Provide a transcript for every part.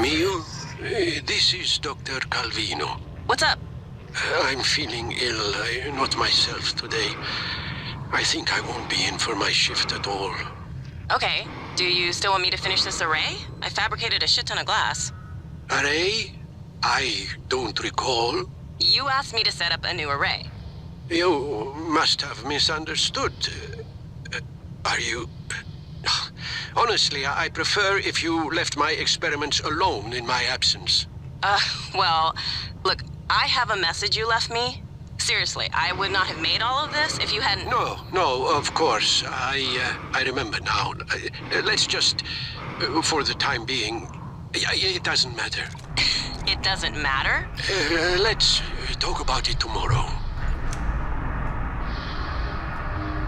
Mio, this is Dr. Calvino. What's up? I'm feeling ill, not myself today. I think I won't be in for my shift at all. Okay. Do you still want me to finish this array? I fabricated a shit ton of glass. Array? I don't recall. You asked me to set up a new array. You must have misunderstood. Are you... Honestly, I prefer if you left my experiments alone in my absence. Well, look, I have a message you left me. Seriously, I would not have made all of this if you hadn't... No, of course. I remember now. Let's just, for the time being, it doesn't matter. It doesn't matter? Let's talk about it tomorrow.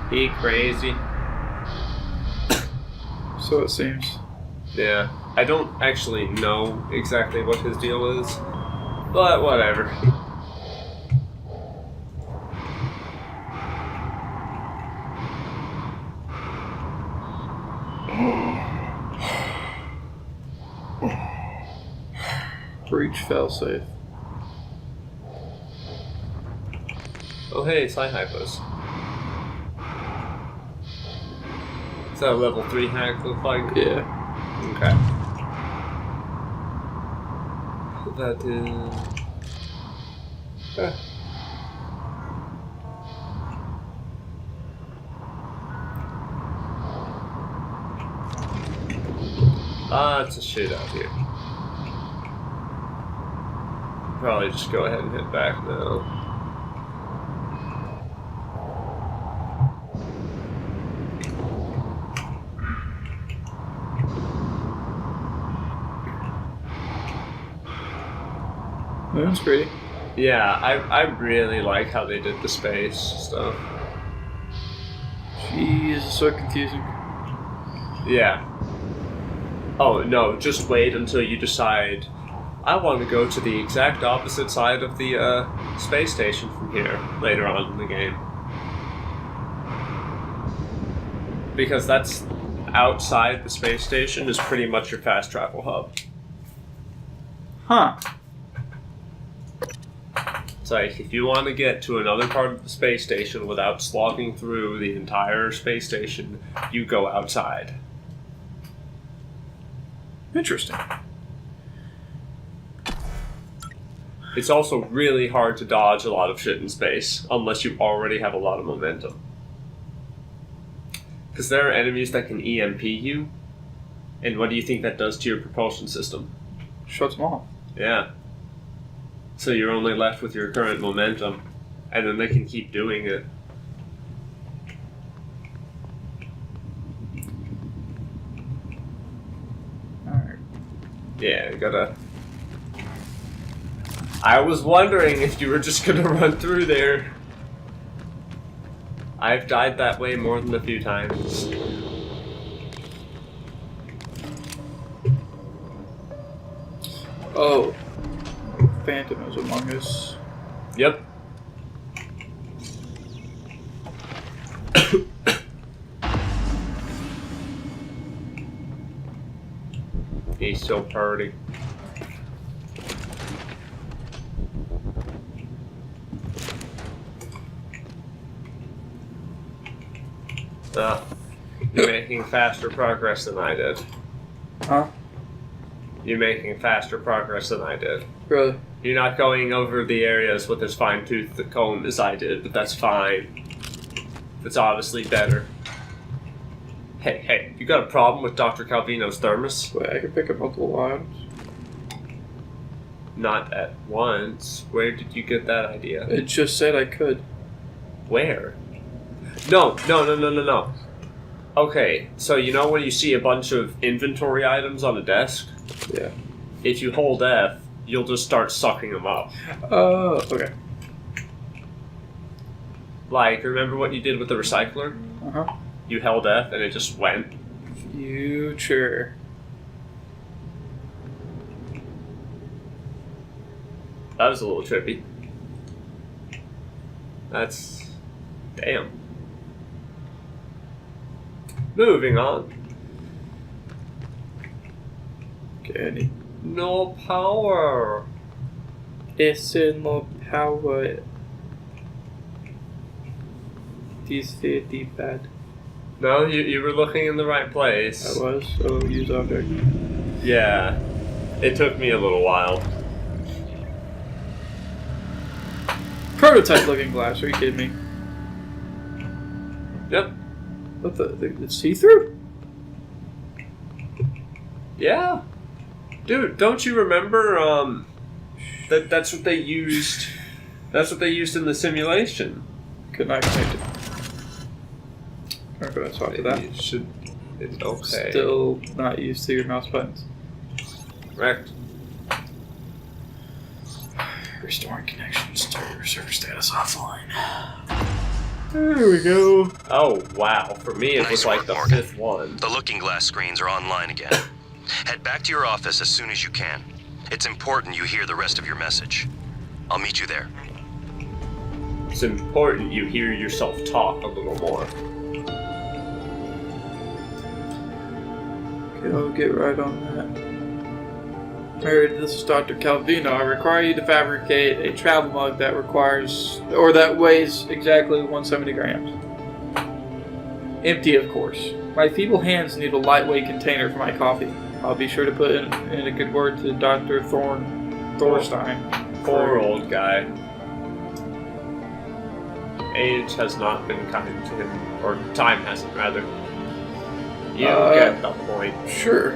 He crazy. So it seems. Yeah, I don't actually know exactly what his deal is, but whatever. Breach failsafe. Oh hey, Sci-Hypos. Is that a level 3 hack look like? Yeah. Okay. That is... it's a shit out here. Probably just go ahead and hit back now. Moon's pretty. Yeah, I really like how they did the space stuff. Jeez, it's so confusing. Yeah. Oh, no, just wait until you decide, I want to go to the exact opposite side of the space station from here later on in the game. Because that's outside the space station is pretty much your fast travel hub. Huh. It's like, if you want to get to another part of the space station without slogging through the entire space station, you go outside. Interesting. It's also really hard to dodge a lot of shit in space, unless you already have a lot of momentum. Because there are enemies that can EMP you, and what do you think that does to your propulsion system? Shuts them off. Yeah. So you're only left with your current momentum, and then they can keep doing it. Alright. Yeah, you gotta... I was wondering if you were just gonna run through there. I've died that way more than a few times. Oh. Phantom is among us. Yep. He's so purty. You're making faster progress than I did. Huh? You're making faster progress than I did. Really? You're not going over the areas with as fine-toothed a comb as I did, but that's fine. That's obviously better. Hey, you got a problem with Dr. Calvino's thermos? Wait, I can pick up multiple items. Not at once. Where did you get that idea? It just said I could. Where? No. Okay, so you know when you see a bunch of inventory items on a desk? Yeah. If you hold F, you'll just start sucking them up. Oh, okay. Like, remember what you did with the recycler? Uh-huh. You held F and it just went. Future. That was a little trippy. That's... damn. Moving on. Candy. No power. It's no power. This very bad. No, you were looking in the right place. I was, so use object. Yeah. It took me a little while. Prototype looking glass, are you kidding me? Yep. What the it's see-through? Yeah. Dude, don't you remember, that's what they used... That's what they used in the simulation. Could not connect it. I'm going to talk to that. It should... It's okay. Still not used to your mouse buttons. Correct. Restoring connections to server status offline. There we go. Oh, wow. For me, it was Nice like work, the Morgan. 5th one. The looking glass screens are online again. Head back to your office as soon as you can. It's important you hear the rest of your message. I'll meet you there. It's important you hear yourself talk a little more. Okay, I'll get right on that. Alright, this is Dr. Calvino. I require you to fabricate a travel mug that weighs exactly 170 grams. Empty, of course. My feeble hands need a lightweight container for my coffee. I'll be sure to put in a good word to Dr. Thorstein. Poor old guy. Age has not been kind to him, or time hasn't, rather. You get the point. Sure.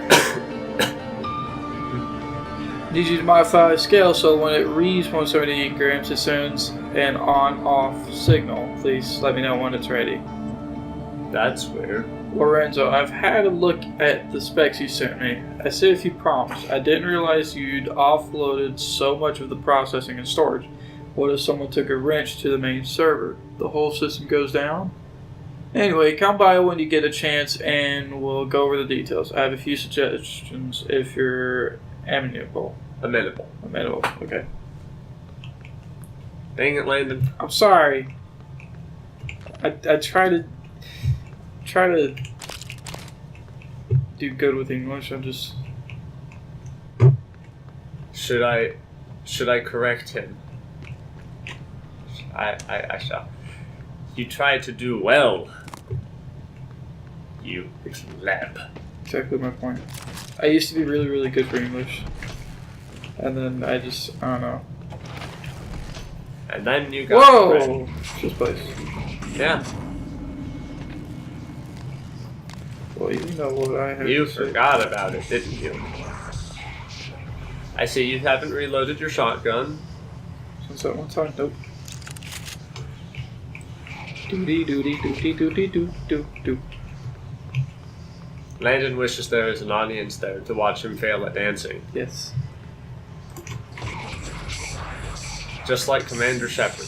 Need you to modify the scale so when it reads 178 grams, it sends an on-off signal. Please let me know when it's ready. That's weird. Lorenzo, I've had a look at the specs you sent me. I see a few problems. I didn't realize you'd offloaded so much of the processing and storage. What if someone took a wrench to the main server? The whole system goes down? Anyway, come by when you get a chance and we'll go over the details. I have a few suggestions if you're amenable. Amenable, okay. Dang it, Landon. I'm sorry. I try to do good with English. I'm just... Should I correct him? I shall. You try to do well. You lab. Exactly my point. I used to be really, really good for English. And then I don't know. And then you got Whoa! This place. Yeah. Well, you know what I have You to say. forgot about it, didn't you? I see you haven't reloaded your shotgun. Since that one time, nope. Doody doody doody doody doo doo doo. Landon wishes there was an audience there to watch him fail at dancing. Yes. Just like Commander Shepard.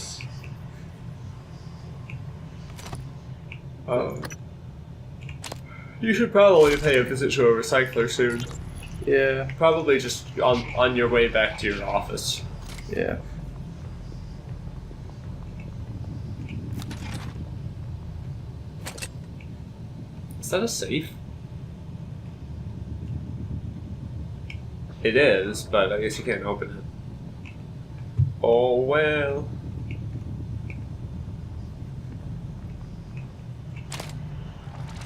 You should probably pay a visit to a recycler soon. Yeah. Probably just on your way back to your office. Yeah. Is that a safe? It is, but I guess you can't open it. Oh well.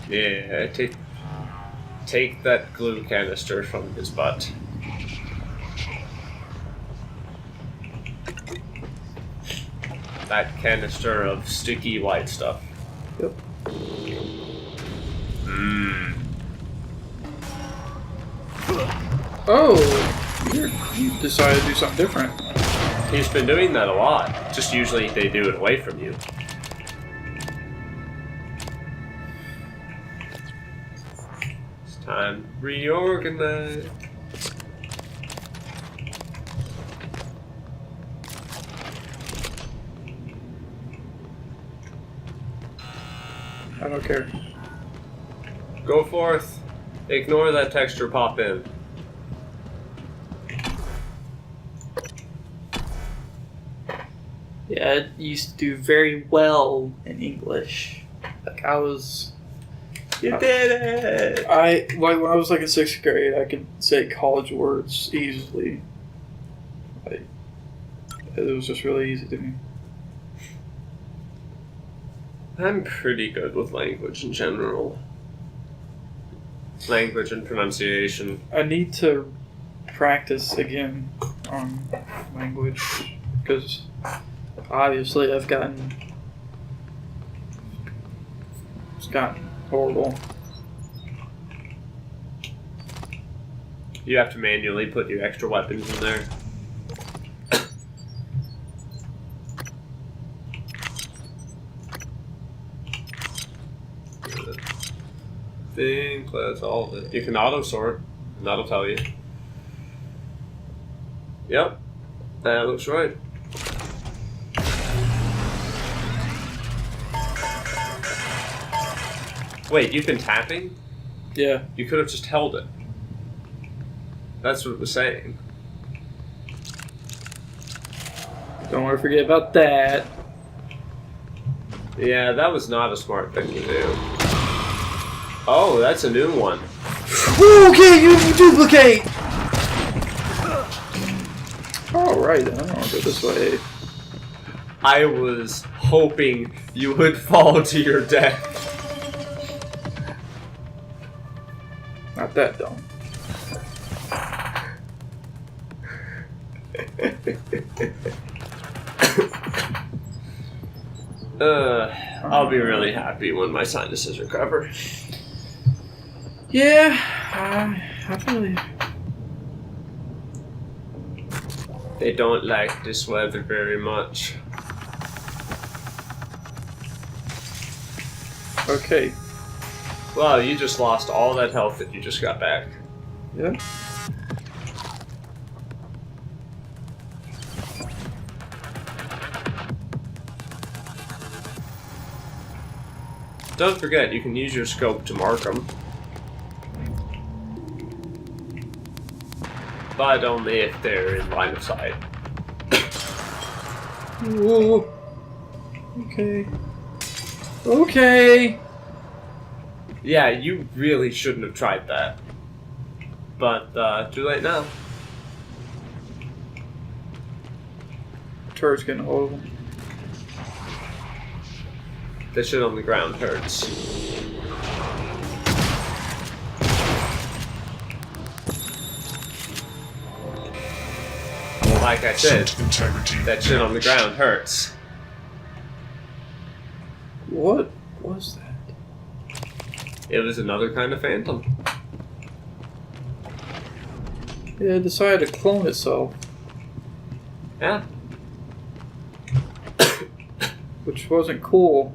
Yeah, take that glue canister from his butt. That canister of sticky white stuff. Yep. Mmm. Oh! You decided to do something different. He's been doing that a lot. Just usually they do it away from you. It's time to reorganize. I don't care. Go forth. Ignore that texture pop in. Yeah, I used to do very well in English. Like, I was You did it! Like when I was like in 6th grade, I could say college words easily. Like, it was just really easy to me. I'm pretty good with language in general. Language and pronunciation. I need to practice again on language because obviously it's gotten horrible. You have to manually put your extra weapons in there. I think that's all of it. You can auto sort, and that'll tell you. Yep, that looks right. Wait, you've been tapping? Yeah. You could have just held it. That's what it was saying. Don't want to forget about that. Yeah, that was not a smart thing to do. Oh, that's a new one. Okay, you duplicate! Alright then, I'm gonna go this way. I was hoping you would fall to your death. Not that dumb. I'll be really happy when my sinuses recover. Yeah, I really... They don't like this weather very much. Okay. Well, you just lost all that health that you just got back. Yeah. Don't forget, you can use your scope to mark them. But only if they're in line of sight. Whoa. Okay. Okay. Yeah, you really shouldn't have tried that. But, too late now. Turret's getting hold of him. That shit on the ground hurts. Like I said, that shit on the ground hurts. What was that? It was another kind of phantom. It decided to clone itself, Yeah. which wasn't cool.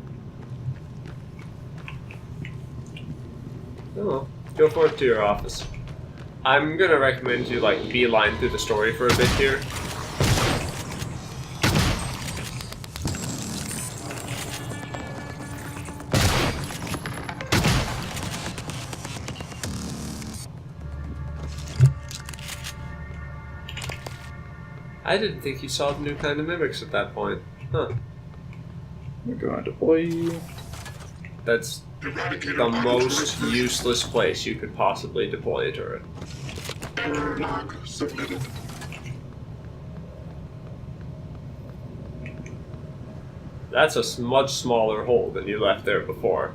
Oh, go forth to your office. I'm gonna recommend you, like, beeline through the story for a bit here. I didn't think you saw the new kind of mimics at that point. Huh. We're going to deploy you. That's the most useless place you could possibly deploy a turret. Log submitted. That's a much smaller hole than you left there before.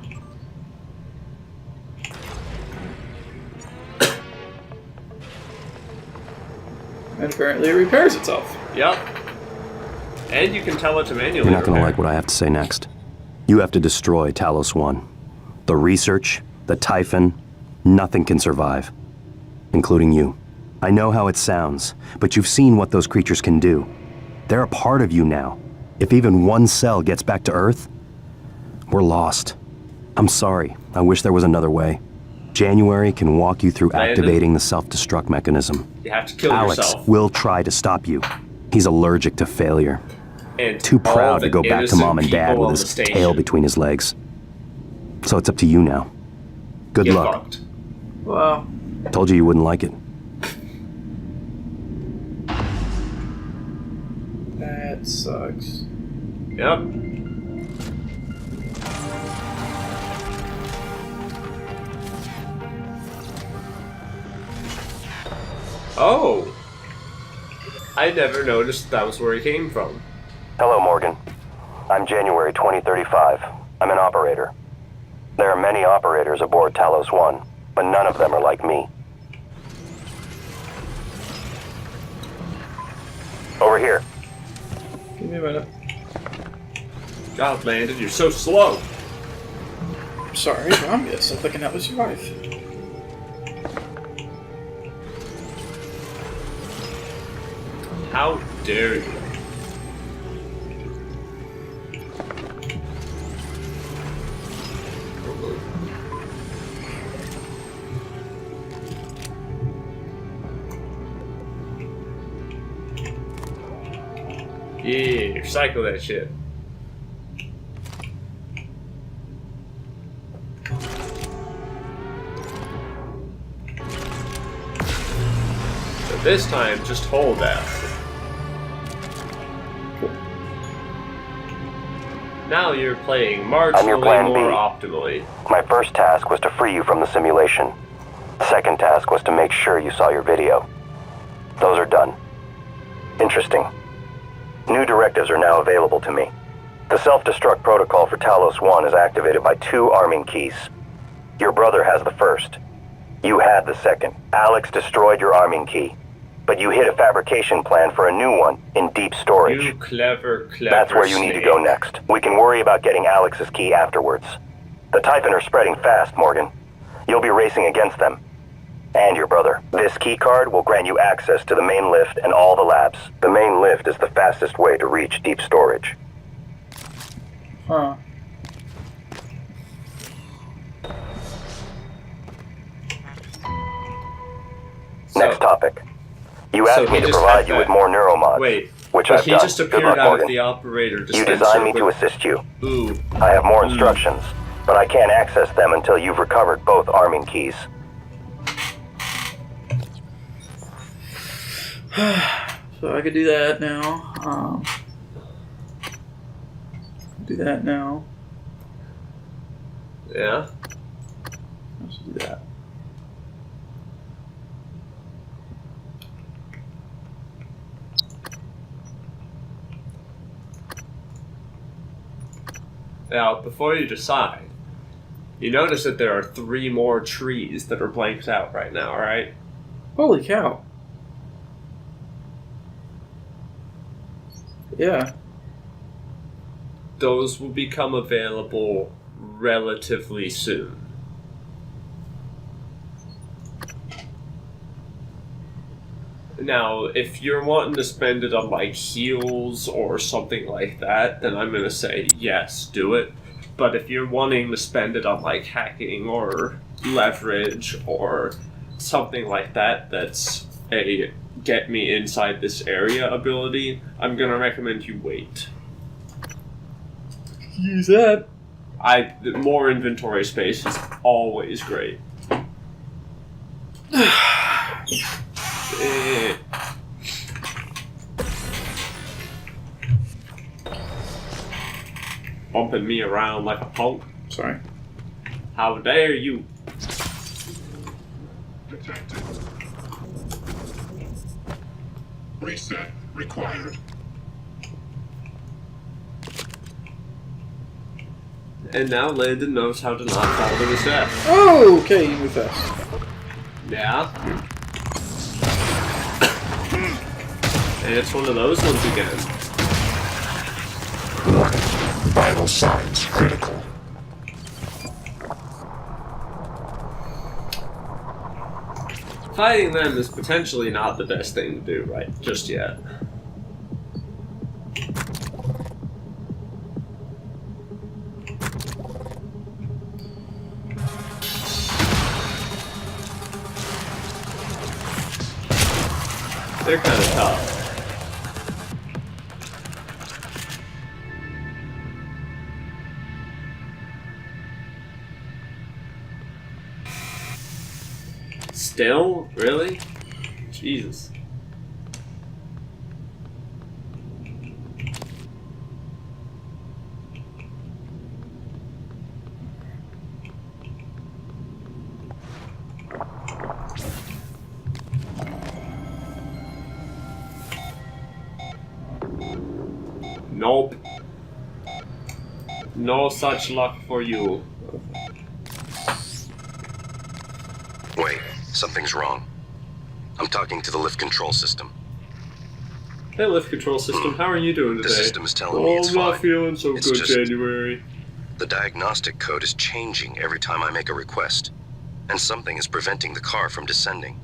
And apparently it repairs itself. Yep. And you can tell it to manually You're not going to repair. like what I have to say next. You have to destroy Talos 1. The research, the Typhon, nothing can survive. Including you. I know how it sounds, but you've seen what those creatures can do. They're a part of you now. If even one cell gets back to Earth, we're lost. I'm sorry. I wish there was another way. January can walk you through activating the self-destruct mechanism. You have to kill Alex yourself. will try to stop you. He's allergic to failure. And Too all proud the to go back to innocent Mom and Dad people with on his the station. tail between his legs. So it's up to you now. Good Get luck. fucked. Wow. Told you wouldn't like it. That sucks. Yep. Oh! I never noticed that was where he came from. Hello, Morgan. I'm January 2035. I'm an operator. There are many operators aboard Talos 1, but none of them are like me. Over here. Give me a minute. God, Landon, you're so slow. Sorry, I'm just thinking that was your wife. How dare you? Yeah, recycle that shit. So this time, just hold F. Now you're playing marginally plan more B. optimally. My first task was to free you from the simulation. The second task was to make sure you saw your video. Those are done. Interesting. New directives are now available to me. The self-destruct protocol for Talos 1 is activated by 2 arming keys. Your brother has the first. You had the second. Alex destroyed your arming key, but you hid a fabrication plan for a new one in deep storage. You clever That's where you need to go next. We can worry about getting Alex's key afterwards. The Typhon are spreading fast, Morgan. You'll be racing against them. And your brother. This key card will grant you access to the main lift and all the labs. The main lift is the fastest way to reach deep storage. Huh. Next topic. You So asked me he to just provide had you that. with more neuromods, Wait, which but I've he done. just Good appeared luck, out Morgan. of the operator You dispenser designed me to with- assist you. Ooh. I have more instructions, but I can't access them until you've recovered both arming keys. So I could do that now. Do that now. Yeah. Let's do that. Now, before you decide, you notice that there are 3 more trees that are blanked out right now, right? Holy cow. Yeah. Those will become available relatively soon. Now, if you're wanting to spend it on, like, heals or something like that, then I'm gonna say, yes, do it. But if you're wanting to spend it on, like, hacking or leverage or something like that that's a get me inside this area ability, I'm gonna recommend you wait. Use that. More inventory space is always great. Eh. Bumping me around like a punk. Sorry. How dare you? Detected. Reset required. And now Landon knows how to not fall to his death. Oh, okay, you move fast. Yeah. And it's one of those ones again. Warning. Vital signs critical. Fighting them is potentially not the best thing to do right just yet. They're kind of tough. Still? Really? Jesus. Nope. No such luck for you. Wait, something's wrong. I'm talking to the lift control system. Hey, lift control system, how are you doing today? The system is telling me it's I'm not fine. feeling so It's good, just- January. The diagnostic code is changing every time I make a request, and something is preventing the car from descending.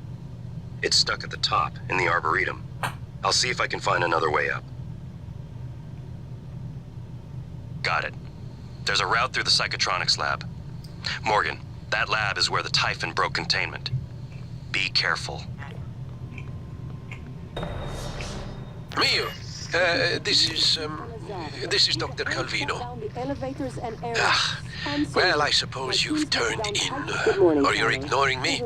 It's stuck at the top, in the Arboretum. I'll see if I can find another way up. Got it. There's a route through the psychotronics lab. Morgan, that lab is where the Typhon broke containment. Be careful. Mio, this is Dr. Calvino. Well, I suppose you've turned in, or you're ignoring me.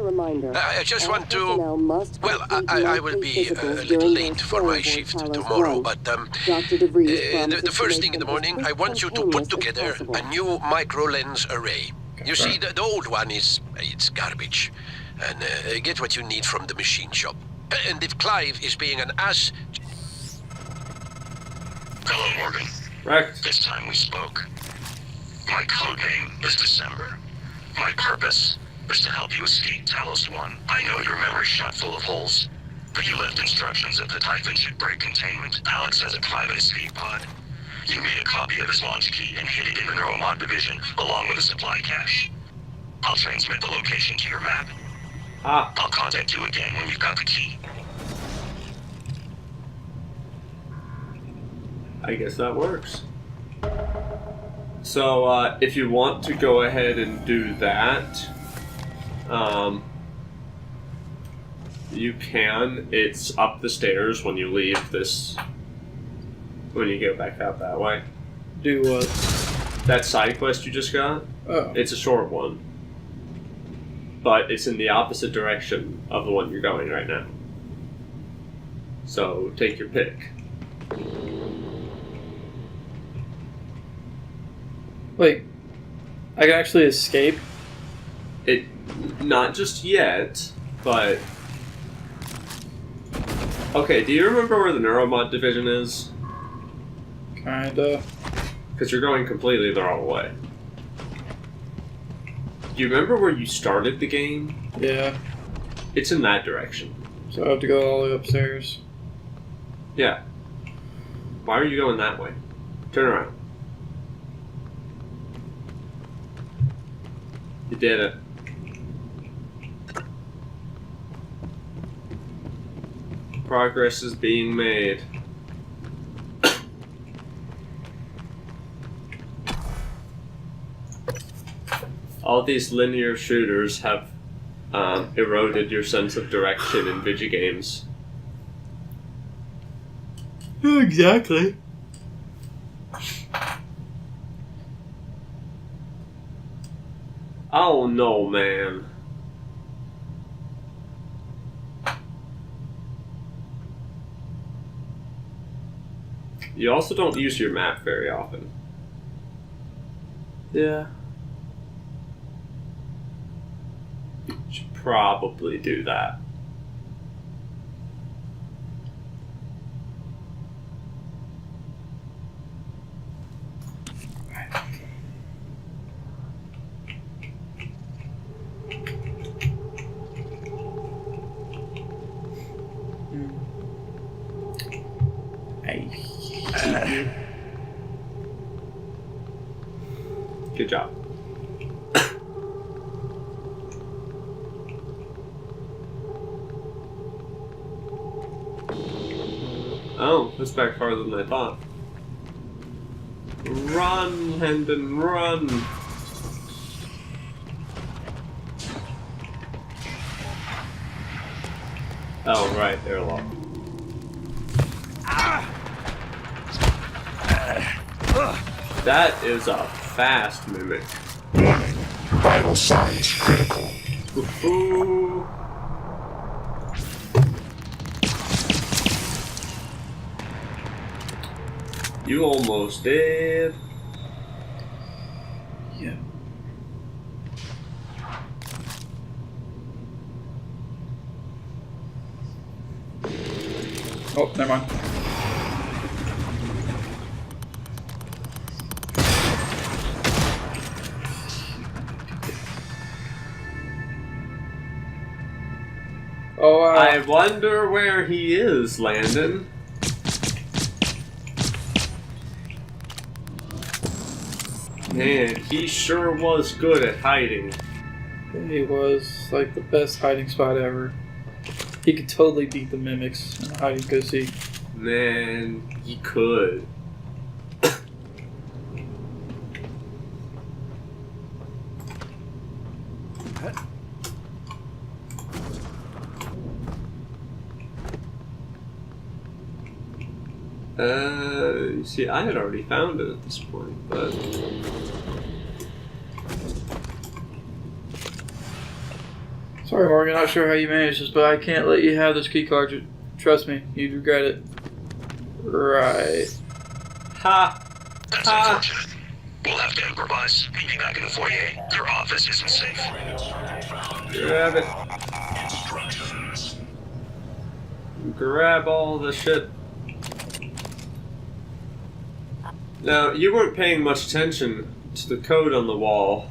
I just want to... Well, I will be a little late for my shift tomorrow, but the first thing in the morning, I want you to put together a new micro-lens array. You see, the old one it's garbage. And get what you need from the machine shop. And if Clive is being an ass... Hello, Morgan. Right. This time we spoke. My code name is December. My purpose is to help you escape Talos 1. I know your memory's shot full of holes, but you left instructions that the Typhon should break containment. Alex has a private escape pod. You made a copy of his launch key and hid it in the Neuromod division, along with a supply cache. I'll transmit the location to your map. Ah, I'll contact you again when you've got the key. I guess that works. So, if you want to go ahead and do that, you can. It's up the stairs when you leave this, when you go back out that way. Do what? That side quest you just got, Oh. it's a short one. But it's in the opposite direction of the one you're going right now. So, take your pick. Wait, I can actually escape? It, not just yet, but... Okay, do you remember where the Neuromod division is? Kinda. Because you're going completely the wrong way. Do you remember where you started the game? Yeah. It's in that direction. So I have to go all the way upstairs. Yeah. Why are you going that way? Turn around. You did it. Progress is being made. All these linear shooters have eroded your sense of direction in video games. Exactly. Oh no, man. You also don't use your map very often. Yeah. You should probably do that. Good job. Oh, that's back farther than I thought. Run, Hendon, run! Oh, right, airlock. That is a fast mimic. Warning. Vital signs critical. Ooh. You almost did. Yeah. Oh, never mind. Oh, I wonder where he is, Landon. Man, he sure was good at hiding. he was like the best hiding spot ever. He could totally beat the mimics in hide and go seek. Man, he could. See, I had already found it at this point, but... Sorry, Morgan, not sure how you managed this, but I can't let you have this key card. Trust me, you'd regret it. Right. Ha! That's unfortunate. We'll have to improvise. Meet me back in the foyer. Your office isn't safe. Grab it. Grab all the shit. Now, you weren't paying much attention to the code on the wall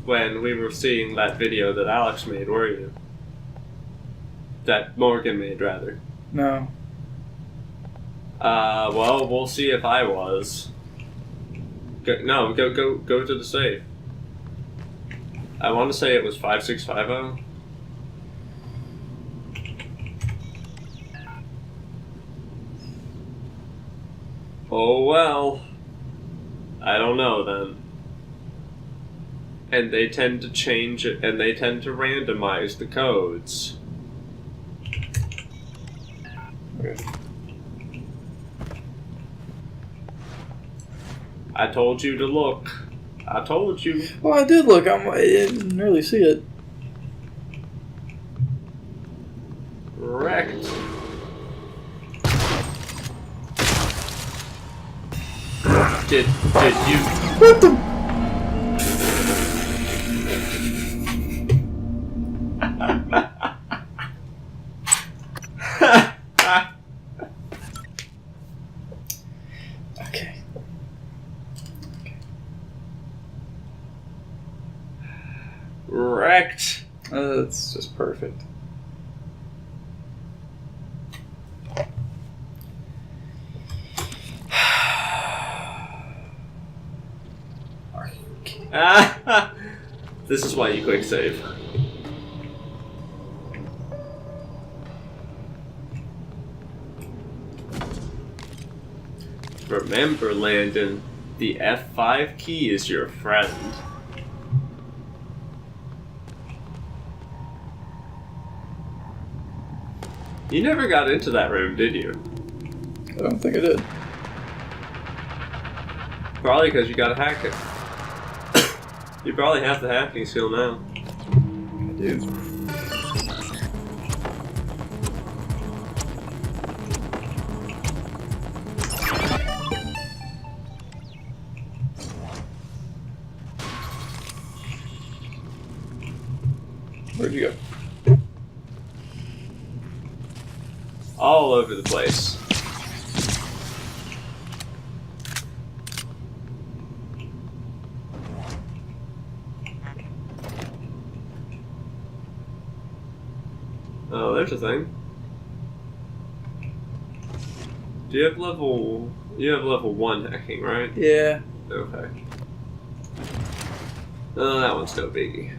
when we were seeing that video that Alex made, were you? That Morgan made, rather. No. Well, we'll see if I was. Go to the safe. I want to say it was 5650. Oh well. I don't know then. And they tend to change it, and they tend to randomize the codes. Okay. I told you to look. I told you. Well, I did look. I didn't really see it. Correct. Did you? What the? Okay. Wrecked. That's just perfect. This is why you quick save. Remember, Landon, the F5 key is your friend. You never got into that room, did you? I don't think I did. Probably because you gotta hack it. You probably have the hacking skill now. I do. Where'd you go? All over the place. Oh, there's a thing. Do you have level... You have level 1 hacking, right? Yeah. Okay. Oh, that one's no biggie.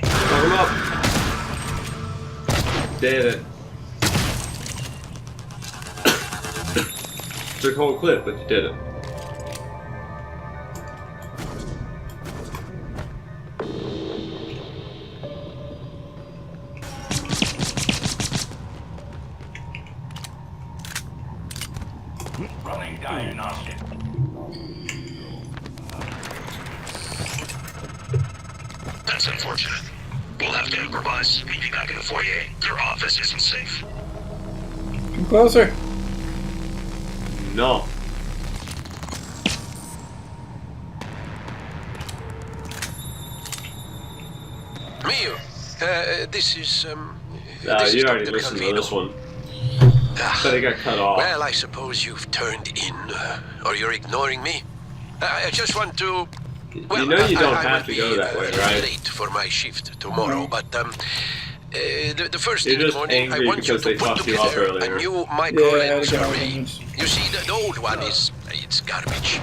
Fuck him up. Did it. Took a whole clip, but you did it. Running diagnostic. unfortunate. We'll have to improvise. Meet you back in the foyer. Your office isn't safe. Come closer. No. Mio, this is, You already Dr. listened to Calvino. this one. But it got cut off. Well, I suppose you've turned in, or you're ignoring me. I just want to... Well, you know you don't I have will to go be, that way, right? late for my shift tomorrow, but the first You're thing in the just morning, I angry want you because to they put fucked you up together earlier. a new Yeah, micro-lens I got array. it. You see, the old one is it's garbage,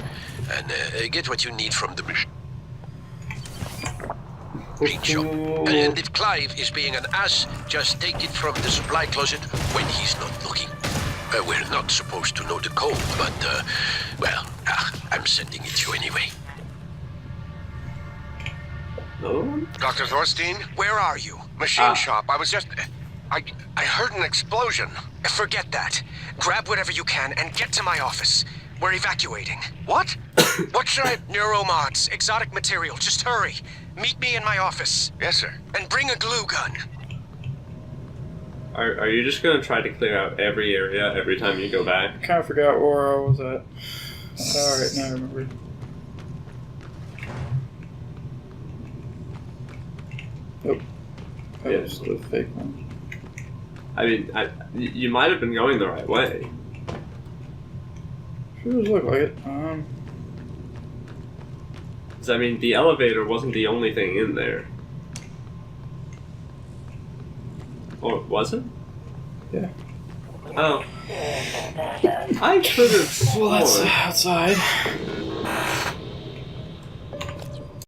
and get what you need from the machine shop. And if Clive is being an ass, just take it from the supply closet when he's not looking. We're not supposed to know the code, but well, I'm sending it to you anyway. No? Dr. Thorstein, where are you? Machine shop. I was just... I heard an explosion. Forget that. Grab whatever you can and get to my office. We're evacuating. What? What should I... Neuromods, exotic material. Just hurry. Meet me in my office. Yes, sir. And bring a glue gun. Are you just gonna try to clear out every area every time you go back? I kind of forgot where I was at. Alright, now I remember. Nope. That Yeah. was the fake one. I mean, you might have been going the right way. Sure does look like it. 'Cause, I mean, the elevator wasn't the only thing in there. Or was it? Yeah. Oh. I could have Well, that's sworn. outside.